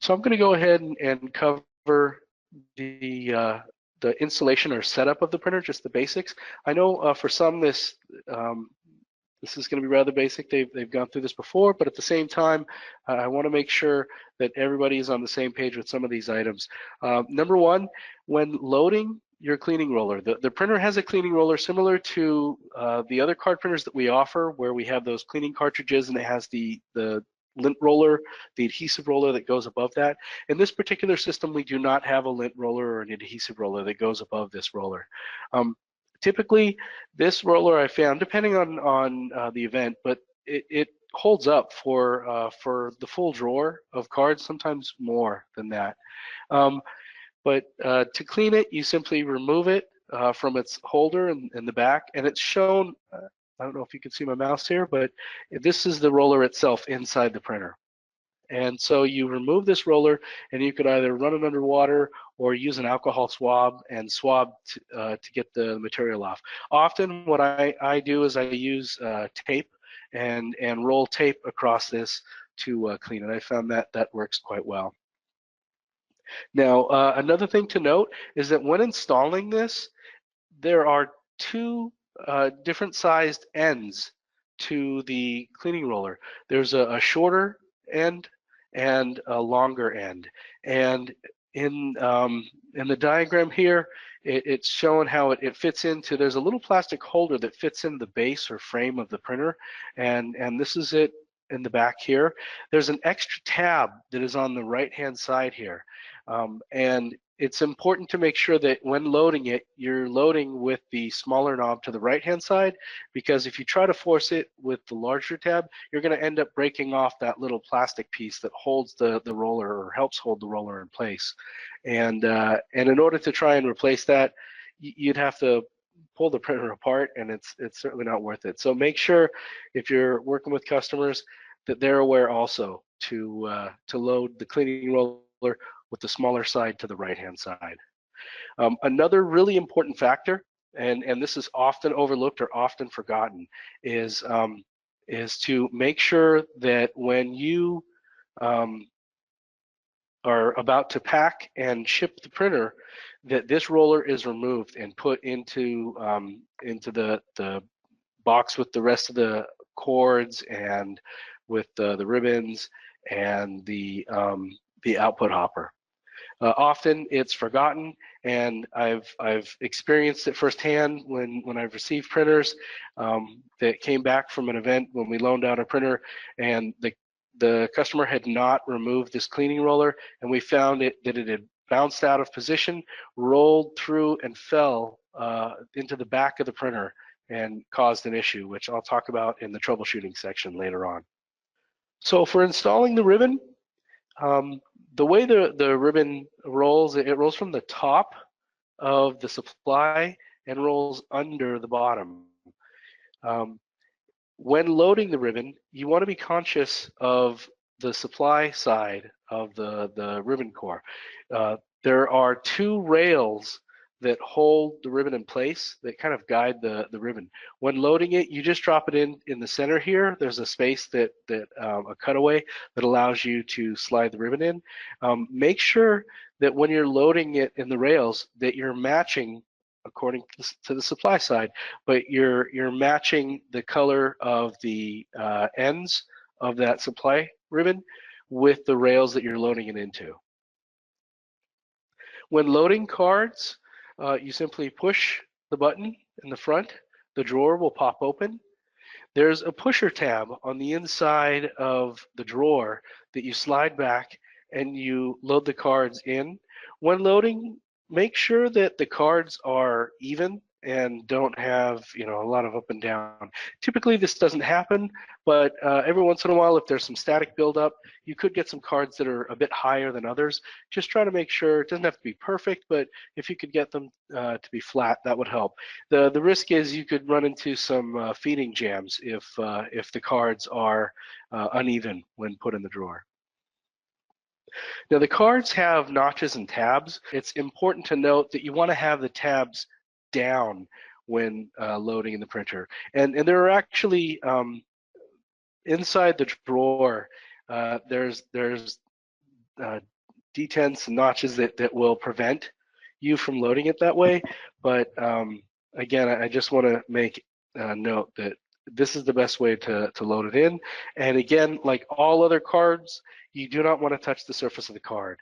So I'm going to go ahead and cover the installation or setup of the printer, just the basics. I know for some this is going to be rather basic. They've gone through this before, but at the same time, I want to make sure that everybody is on the same page with some of these items. Number one, when loading your cleaning roller, the printer has a cleaning roller similar to the other card printers that we offer, where we have those cleaning cartridges and it has the lint roller, the adhesive roller that goes above that. In this particular system, we do not have a lint roller or an adhesive roller that goes above this roller. Typically, this roller I found, depending on the event, but it holds up for the full drawer of cards, sometimes more than that. But to clean it, you simply remove it from its holder in the back, and it's shown. I don't know if you can see my mouse here, but this is the roller itself inside the printer. And so you remove this roller, and you could either run it under water or use an alcohol swab and swab to get the material off. Often what I do is I use tape and roll tape across this to clean it. I found that works quite well. Now, another thing to note is that when installing this, there are two different sized ends to the cleaning roller. There's a shorter end and a longer end. And in the diagram here, it's showing how it fits into, there's a little plastic holder that fits in the base or frame of the printer, and this is it in the back here. There's an extra tab that is on the right-hand side here. And it's important to make sure that when loading it, you're loading with the smaller knob to the right-hand side, because if you try to force it with the larger tab, you're going to end up breaking off that little plastic piece that holds the roller or helps hold the roller in place. And in order to try and replace that, you'd have to pull the printer apart, and it's certainly not worth it. So make sure, if you're working with customers, that they're aware also to load the cleaning roller with the smaller side to the right-hand side. Another really important factor, and this is often overlooked or often forgotten, is to make sure that when you are about to pack and ship the printer, that this roller is removed and put into the box with the rest of the cords and with the ribbons and the output hopper. Often it's forgotten, and I've experienced it firsthand when I've received printers that came back from an event when we loaned out a printer, and the customer had not removed this cleaning roller, and we found that it had bounced out of position, rolled through, and fell into the back of the printer and caused an issue, which I'll talk about in the troubleshooting section later on. So for installing the ribbon, the way the ribbon rolls, it rolls from the top of the supply and rolls under the bottom. When loading the ribbon, you want to be conscious of the supply side of the ribbon core. There are two rails that hold the ribbon in place that kind of guide the ribbon. When loading it, you just drop it in the center here. There's a space a cutaway that allows you to slide the ribbon in. Make sure that when you're loading it in the rails that you're matching according to the supply side, but you're matching the color of the ends of that supply ribbon with the rails that you're loading it into. When loading cards, you simply push the button in the front, the drawer will pop open. There's a pusher tab on the inside of the drawer that you slide back and you load the cards in. When loading, make sure that the cards are even and don't have a lot of up and down. Typically this doesn't happen, but every once in a while, if there's some static buildup, you could get some cards that are a bit higher than others. Just try to make sure, it doesn't have to be perfect, but if you could get them to be flat, that would help. The risk is you could run into some feeding jams if the cards are uneven when put in the drawer. Now the cards have notches and tabs. It's important to note that you want to have the tabs down when loading in the printer. And there are actually, inside the drawer, there's detents and notches that will prevent you from loading it that way. But again, I just want to make note that this is the best way to load it in. And again, like all other cards, you do not want to touch the surface of the card.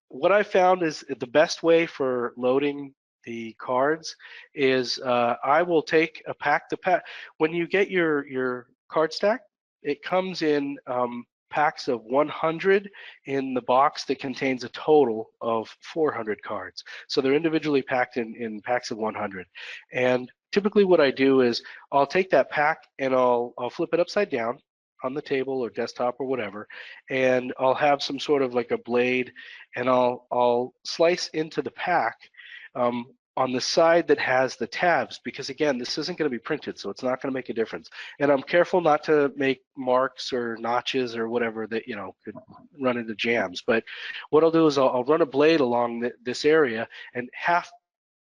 What I found is the best way for loading the cards is I will take a pack to pack. When you get your card stack, it comes in packs of 100 in the box that contains a total of 400 cards. So they're individually packed in packs of 100. And typically what I do is I'll take that pack and I'll flip it upside down on the table or desktop or whatever, and I'll have some sort of like a blade, and I'll slice into the pack on the side that has the tabs, because again, this isn't going to be printed, so it's not going to make a difference. And I'm careful not to make marks or notches or whatever that, you know, could run into jams. But what I'll do is I'll run a blade along this area and half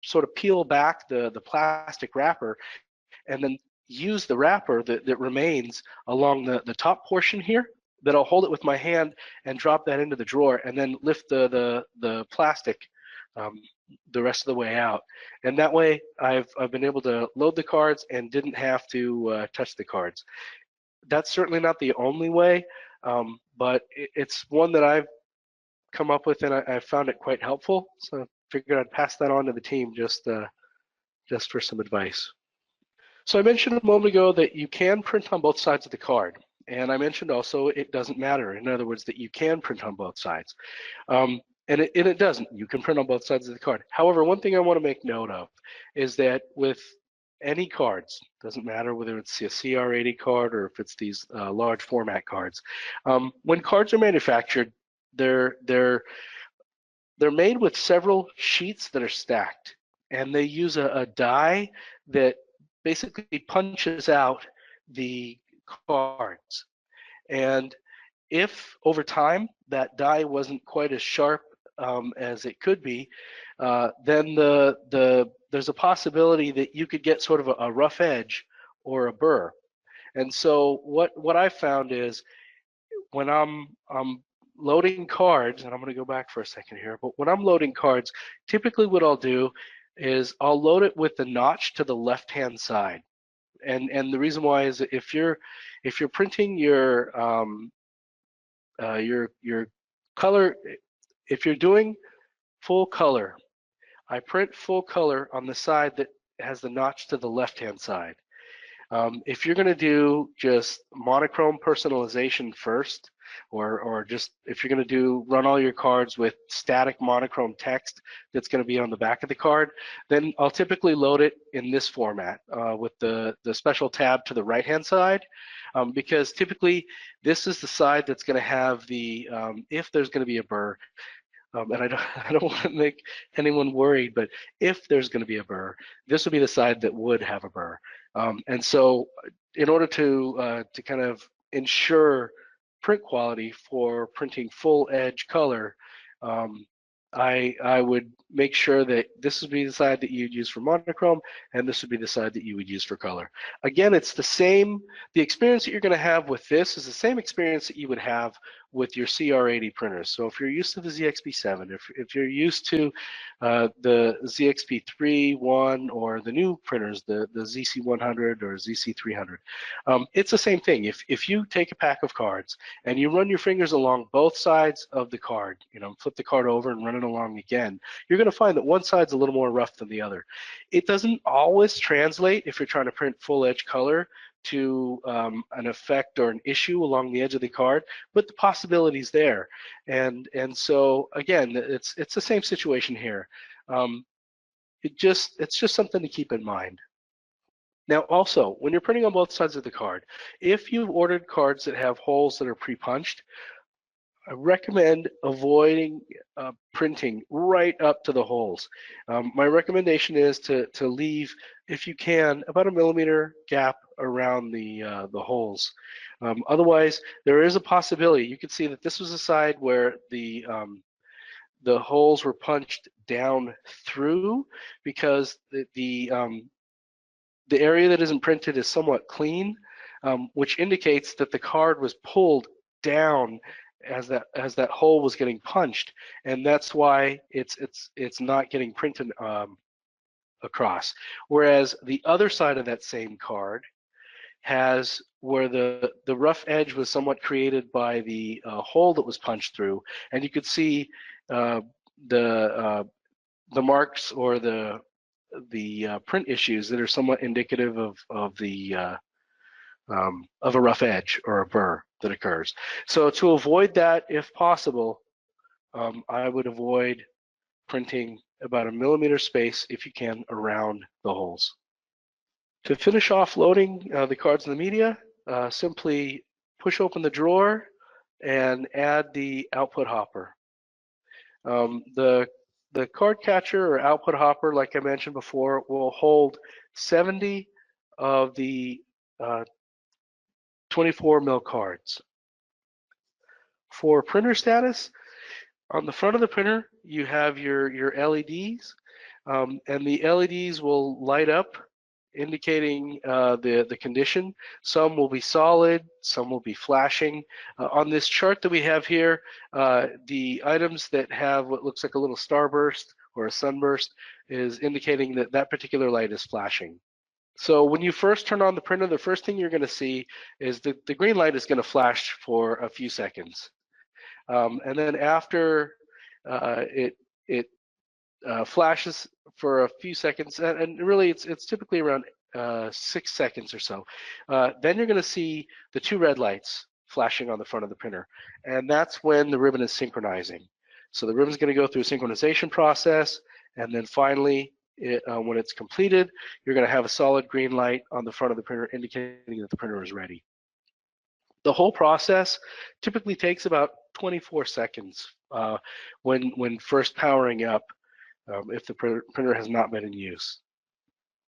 sort of peel back the plastic wrapper, and then use the wrapper that remains along the top portion here. Then I'll hold it with my hand and drop that into the drawer, and then lift the plastic the rest of the way out. And that way I've been able to load the cards and didn't have to touch the cards. That's certainly not the only way, but it's one that I've come up with, and I found it quite helpful. So I figured I'd pass that on to the team just for some advice. So I mentioned a moment ago that you can print on both sides of the card. And I mentioned also it doesn't matter. In other words, that you can print on both sides. And it doesn't. You can print on both sides of the card. However, one thing I want to make note of is that with any cards, doesn't matter whether it's a CR80 card or if it's these large format cards, when cards are manufactured, they're made with several sheets that are stacked, and they use a die that basically punches out the cards. And if over time that die wasn't quite as sharp as it could be, then there's a possibility that you could get sort of a rough edge or a burr. And so what I found is when I'm loading cards, and I'm going to go back for a second here, but when I'm loading cards, typically what I'll do is I'll load it with the notch to the left-hand side. And the reason why is if you're printing your color, if you're doing full color, I print full color on the side that has the notch to the left-hand side. If you're going to do just monochrome personalization first, or just if you're going to run all your cards with static monochrome text that's going to be on the back of the card, then I'll typically load it in this format with the special tab to the right-hand side, because typically this is the side that's going to have the, if there's going to be a burr, and I don't want to make anyone worried, but if there's going to be a burr, this would be the side that would have a burr. And so in order to kind of ensure print quality for printing full edge color, I would make sure that this would be the side that you'd use for monochrome, and this would be the side that you would use for color. Again, it's the same, the experience that you're going to have with this is the same experience that you would have with your CR80 printers. So if you're used to the ZXP7, if you're used to the ZXP3, 1, or the new printers, the ZC100 or ZC300, it's the same thing. If you take a pack of cards and you run your fingers along both sides of the card, you know, flip the card over and run it along again, you're going to find that one side's a little more rough than the other. It doesn't always translate if you're trying to print full edge color to an effect or an issue along the edge of the card, but the possibility's there. And so again, it's the same situation here. It's just something to keep in mind. Now also, when you're printing on both sides of the card, if you've ordered cards that have holes that are pre-punched, I recommend avoiding printing right up to the holes. My recommendation is to leave, if you can, about a millimeter gap around the holes. Otherwise, there is a possibility. You can see that this was a side where the holes were punched down through, because the area that isn't printed is somewhat clean, which indicates that the card was pulled down as that hole was getting punched, and that's why it's not getting printed across. Whereas the other side of that same card has where the rough edge was somewhat created by the hole that was punched through, and you could see uh, the marks or the print issues that are somewhat indicative of a rough edge or a burr that occurs. So to avoid that, if possible, I would avoid printing about a millimeter space if you can around the holes. To finish off loading the cards in the media, simply push open the drawer and add the output hopper. The card catcher or output hopper, like I mentioned before, will hold 70 of the 24 mil cards. For printer status, on the front of the printer, you have your LEDs, and the LEDs will light up, indicating the condition. Some will be solid, some will be flashing. On this chart that we have here, the items that have what looks like a little starburst or a sunburst is indicating that that particular light is flashing. So when you first turn on the printer, the first thing you're going to see is the green light is going to flash for a few seconds. And then after it flashes for a few seconds, and really it's typically around 6 seconds or so. Then you're going to see the two red lights flashing on the front of the printer, and that's when the ribbon is synchronizing. So the ribbon is going to go through a synchronization process, and then finally, when it's completed, you're going to have a solid green light on the front of the printer indicating that the printer is ready. The whole process typically takes about 24 seconds when first powering up if the printer has not been in use.